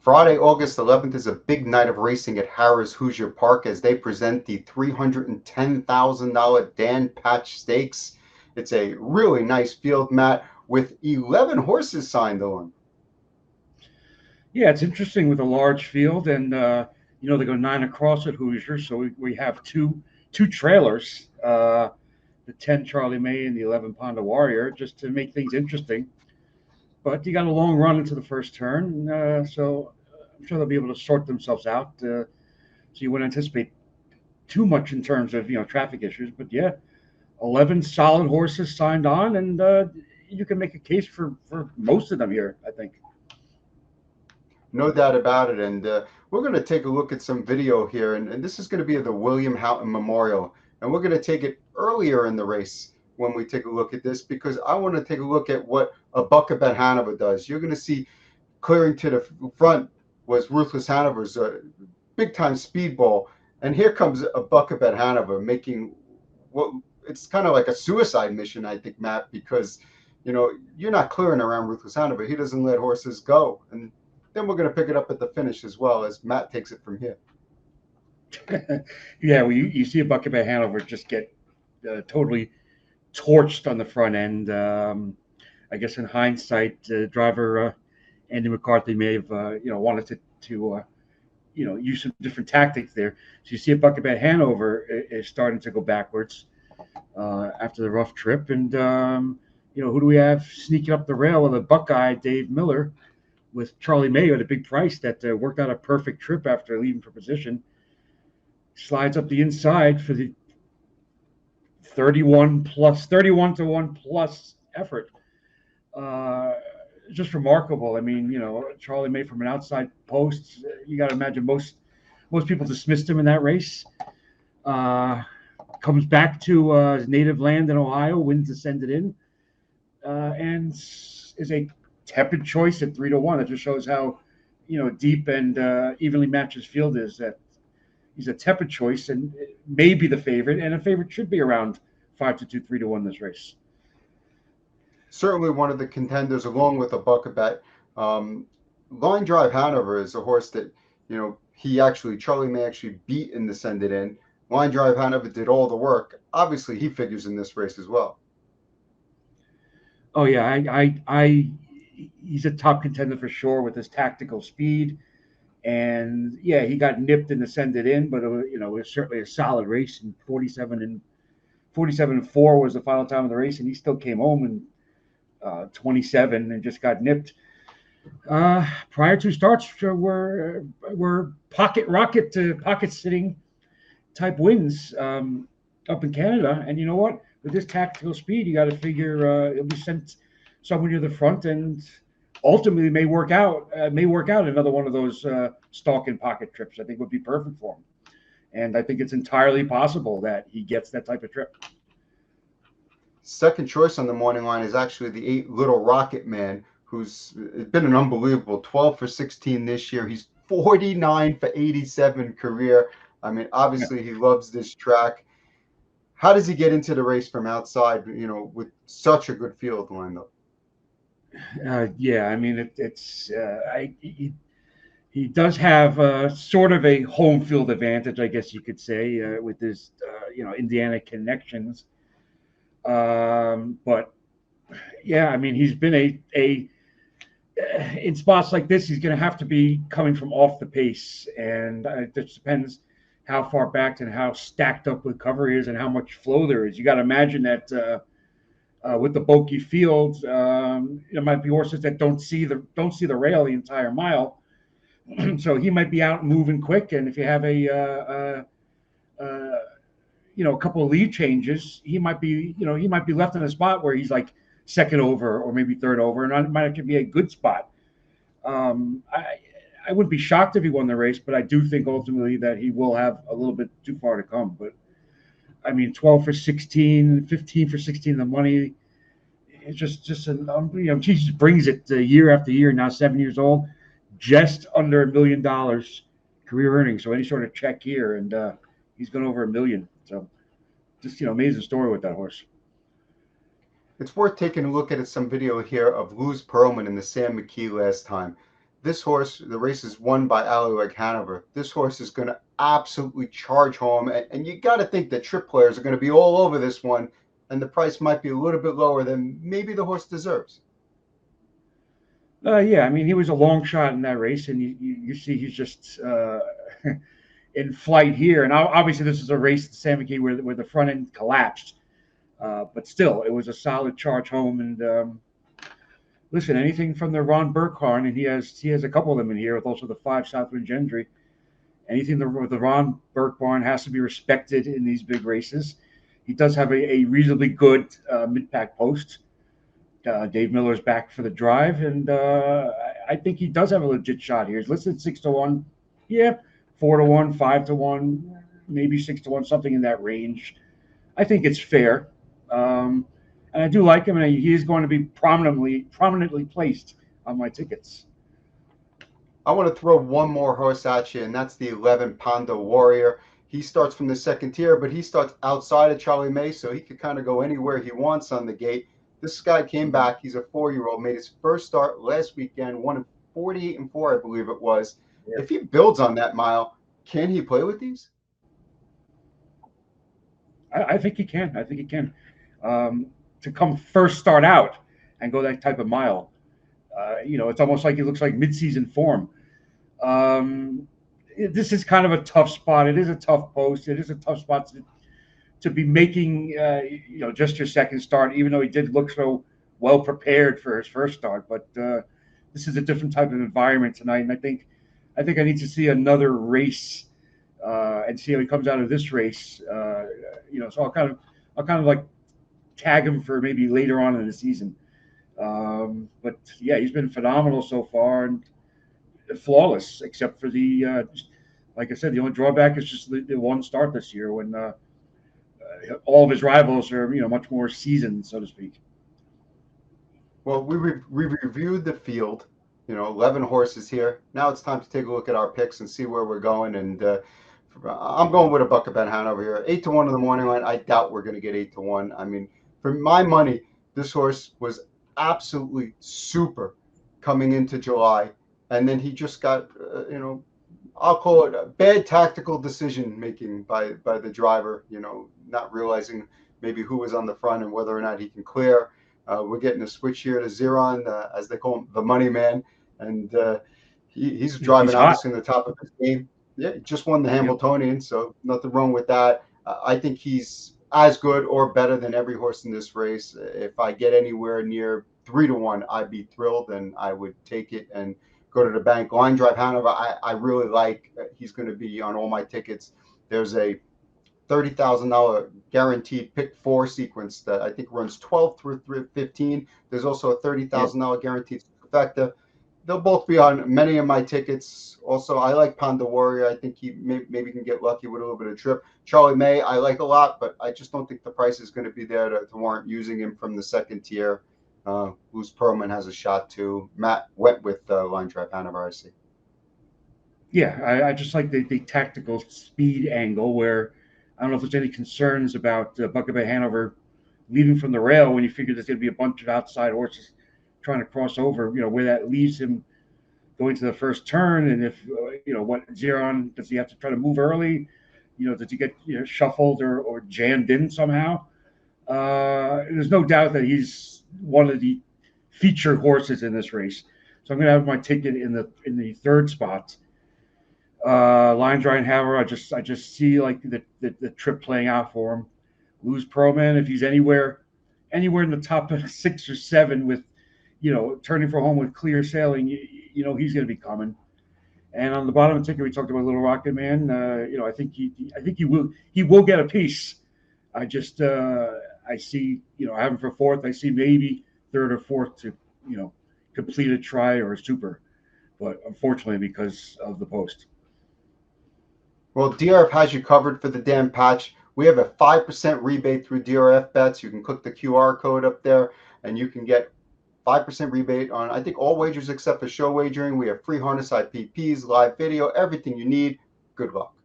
Friday, August 11th is a big night of racing at Harrah's Hoosier Park as they present the $310,000 Dan Patch Stakes. It's a really nice field, Matt, with 11 horses signed on. Yeah, it's interesting with a large field, and they go 9 across at Hoosier, so we have two trailers, the 10 Charlie May and the 11 Ponda Warrior, just to make things interesting. But you got a long run into the first turn, so I'm sure they'll be able to sort themselves out. So you wouldn't anticipate too much in terms of traffic issues. But yeah, 11 solid horses signed on, and you can make a case for most of them here, I think. No doubt about it. And we're going to take a look at some video here. And this is going to be the William Houghton Memorial. And we're going to take it earlier in the race when we take a look at this, because I want to take a look at what a Buckabet Hanover does. You're going to see clearing to the front was Ruthless Hanover's big time speedball. And here comes a Buckabet Hanover making what it's kind of like a suicide mission, I think, Matt, because you're not clearing around Ruthless Hanover. He doesn't let horses go. And then we're going to pick it up at the finish as well as Matt takes it from here. Yeah, well, you see a Buckabet Hanover just get totally torched on the front end. I guess in hindsight, driver Andy McCarthy may have wanted to use some different tactics there. So you see a Buckabet Hanover is starting to go backwards after the rough trip, and who do we have sneaking up the rail with a Buckeye, Dave Miller, with Charlie Mayo at a big price that worked out a perfect trip after leaving for position. Slides up the inside for the 31 to 1 plus effort. Just remarkable. I mean, Charlie May from an outside post, you got to imagine most people dismissed him in that race. Comes back to his native land in Ohio, wins Ascended In, and is a tepid choice at 3 to 1. It just shows how deep and evenly matched his field is. That he's a tepid choice and maybe the favorite, and a favorite should be around 5 to 2, 3 to 1 this race. Certainly one of the contenders, along with a Buckabet. Line Drive Hanover is a horse that Charlie May actually beat in the Send It In. Line Drive Hanover did all the work. Obviously, he figures in this race as well. Oh yeah, he's a top contender for sure with his tactical speed, and yeah, he got nipped in the Send It In, but it was certainly a solid race. And 47-4 was the final time of the race, and he still came home in 27 and just got nipped. Prior two starts were pocket rocket to pocket sitting type wins up in Canada, and you know what? With this tactical speed, you got to figure it'll be sent somewhere near the front, and ultimately may work out another one of those stalk and pocket trips. I think would be perfect for him, and I think it's entirely possible that he gets that type of trip. Second choice on the morning line is actually the 8 Little Rocket Man, who's been an unbelievable 12 for 16 this year. He's 49 for 87 career. I mean, obviously he loves this track. How does he get into the race from outside, with such a good field lined up? Yeah, I mean, he does have sort of a home field advantage, I guess you could say, with his, Indiana connections. But yeah, I mean, he's been in spots like this, he's going to have to be coming from off the pace, and it just depends how far back and how stacked up with cover is and how much flow there is. You got to imagine that with the bulky field, there might be horses that don't see the rail the entire mile, so he might be out moving quick. And if you have a couple of lead changes, he might be left in a spot where he's like second over or maybe third over, and it might actually be a good spot. I wouldn't be shocked if he won the race, but I do think ultimately that he will have a little bit too far to come. But I mean, 12 for 16, 15 for 16, the money, it's just he just brings it year after year. Now 7 years old, just under $1 million career earnings. So any sort of check here, and he's gone over $1 million. So just amazing story with that horse. It's worth taking a look at some video here of Luz Pearlman in the Sam McKee last time. This horse, the race is won by Alleyweg Hanover. This horse is going to absolutely charge home, and you got to think that trip players are going to be all over this one, and the price might be a little bit lower than maybe the horse deserves. Yeah, I mean, he was a long shot in that race, and you see he's just in flight here. And obviously, this is a race at San McKee where the front end collapsed, but still, it was a solid charge home. And listen, anything from the Ron Burkhardt, and he has a couple of them in here with also the 5 Southwind Gentry. Anything with the Ron Burkhardt has to be respected in these big races. He does have a reasonably good mid-pack post. Dave Miller's back for the drive, and I think he does have a legit shot here. He's listed 6-1, yeah, 4-1, 5-1, maybe 6-1, something in that range. I think it's fair, and I do like him, and he is going to be prominently placed on my tickets. I want to throw one more horse at you, and that's the 11 Panda Warrior. He starts from the second tier, but he starts outside of Charlie May, so he could kind of go anywhere he wants on the gate. This guy came back. He's a 4-year-old, made his first start last weekend, won 48-4, I believe it was. Yeah. If he builds on that mile, can he play with these? I think he can. I think he can. To come first start out and go that type of mile, it's almost like it looks like midseason form. This is kind of a tough spot. It is a tough post. It is a tough spot to be making, just your second start, even though he did look so well prepared for his first start. But this is a different type of environment tonight, and I think I need to see another race and see how he comes out of this race. So I'll kind of like tag him for maybe later on in the season. But yeah, he's been phenomenal so far and flawless, except for like I said, the only drawback is just the one start this year when all of his rivals are, much more seasoned, so to speak. Well, we reviewed the field, 11 horses here. Now it's time to take a look at our picks and see where we're going. And I'm going with a buck of Ben Hanover here. 8-1 in the morning line. I doubt we're going to get 8-1. I mean, for my money, this horse was absolutely super coming into July. And then he just got, I'll call it a bad tactical decision making by the driver, not realizing maybe who was on the front and whether or not he can clear. We're getting a switch here to Zeron, as they call him, the money man. And he's driving obviously in the top of his game. Yeah, just won the Hamiltonian, so nothing wrong with that. I think he's as good or better than every horse in this race. If I get anywhere near 3-1, I'd be thrilled, and I would take it and go to the bank. Line Drive Hanover, I really like. He's going to be on all my tickets. There's a $30,000 guaranteed pick 4 sequence that I think runs 12 through 15. There's also a $30,000 guaranteed trifecta. They'll both be on many of my tickets. Also, I like Panda Warrior. I think he maybe can get lucky with a little bit of trip. Charlie May, I like a lot, but I just don't think the price is going to be there to warrant using him from the second tier. Luz Perlman has a shot too. Matt went with Line Drive Hanover, I see. Yeah, I just like the tactical speed angle where I don't know if there's any concerns about Buck of Hanover leaving from the rail when you figure there's going to be a bunch of outside horses trying to cross over, where that leaves him going to the first turn. And if, what Zeron, does he have to try to move early? Does he get shuffled or jammed in somehow? There's no doubt that he's one of the featured horses in this race. So I'm going to have my ticket in the third spot. Line Drive Harrah, I just see like the trip playing out for him. Luz Perlman, if he's anywhere in the top 6 or 7 with, turning for home with clear sailing, he's going to be coming. And on the bottom of the ticket, we talked about Little Rocket Man. I think he will get a piece. I just I see, I have him for 4th. I see maybe 3rd or 4th to complete a try or a super, but unfortunately because of the post. Well, DRF has you covered for the Dan Patch. We have a 5% rebate through DRF bets. You can click the QR code up there and you can get 5% rebate on, I think, all wagers except for show wagering. We have free harness IPPs, live video, everything you need. Good luck.